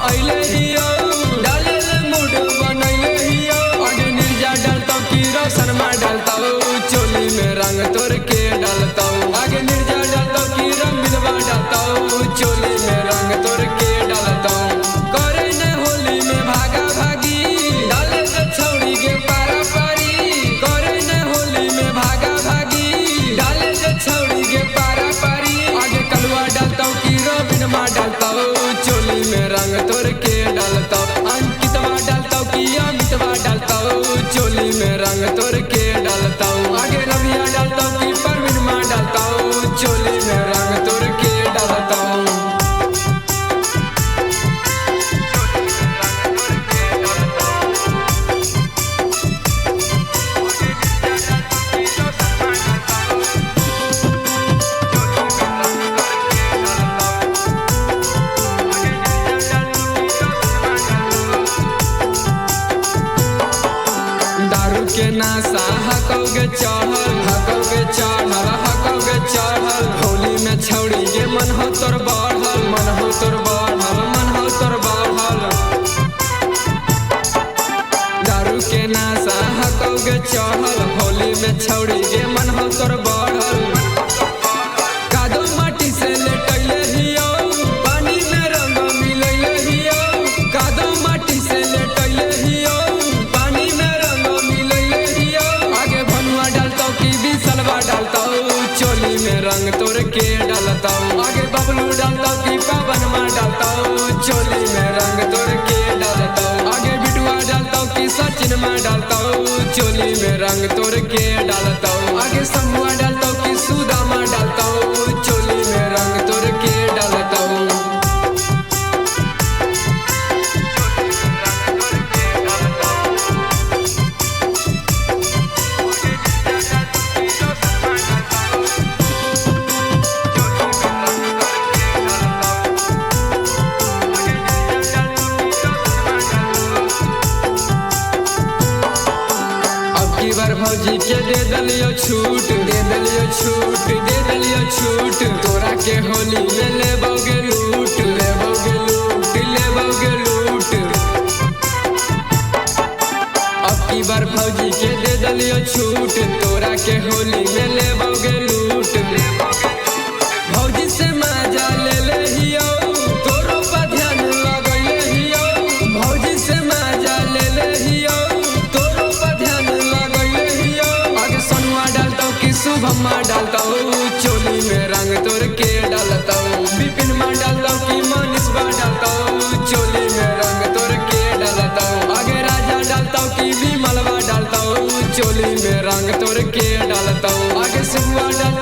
अइले हियो डाले मूड बनैले हियो आगे निर्जा डालता की रोशनमा डालता चोली में रंग तोड़ के डालता आगे निर्जा डालता की रंगवा डालता चोली में रंग तोड़ के डालता करे ने होली में भागा भागी डाले से छौड़ी के पारा पारी करे ने होली में भागा भागी डाले से छौड़ी के पारा पारी आगे कलवा डालता की रोबिनमा डालता चोली में रंग तोड़ के डालता अंकितवा डालता की अमितवा डालता चोली में रंग तोड़ के डालता आगे रविया डालता की परवीनमा डालता चोली में रंग तोड़ के डालता। दारू के नाशा हकोगे चढ़ल होली में छौड़ी के मन हो तोर बढ़ल मन हो तोर बढ़ल दारू के नाशा हकोगे चढ़ल होली में छौड़ी के मन हो तोर बढ़ल कादो माटी से लेटैले हियो पानी में रंग मिलैले हियो कादो माटी से लेटैले हियो पानी में रंग मिलैले हियो आगे भनुआ डालता की बिसलवा डालता चोली में रंग तोड़ के डालता आगे बबलू डालता की पवनमा डालता चोली में रंग तोड़ के डालता आगे बिटुआ डालता की सचिनमा डालता चोली में रंग तोड़ के डालता आगे शंभुआ डालता की सुदामा डालता चोली में रंग तोड़ के डालता। बार भौजी के दे दलियो छूट तोरा के होली में लेबोगे लूट अब की बार भौजी के दे दलियो छूट तोरा के होली में लेबोगे लूट भौजी से मजा ले ले हियो तोरो पर ध्यान लगैले हियो भौजी से मजा ले ले हियो तोरो पर ध्यान लगैले हियो आगे सोनुआ डालता की शुभमा डालता चोली में रंग तोड़ के डालता विपिनमा डालता की मनीषवा डालता चोली में रंग तोड़ के डालता आगे राजा डालता की विमलवा डालता चोली में रंग तोड़ के डालता आगे शिवुआ डालता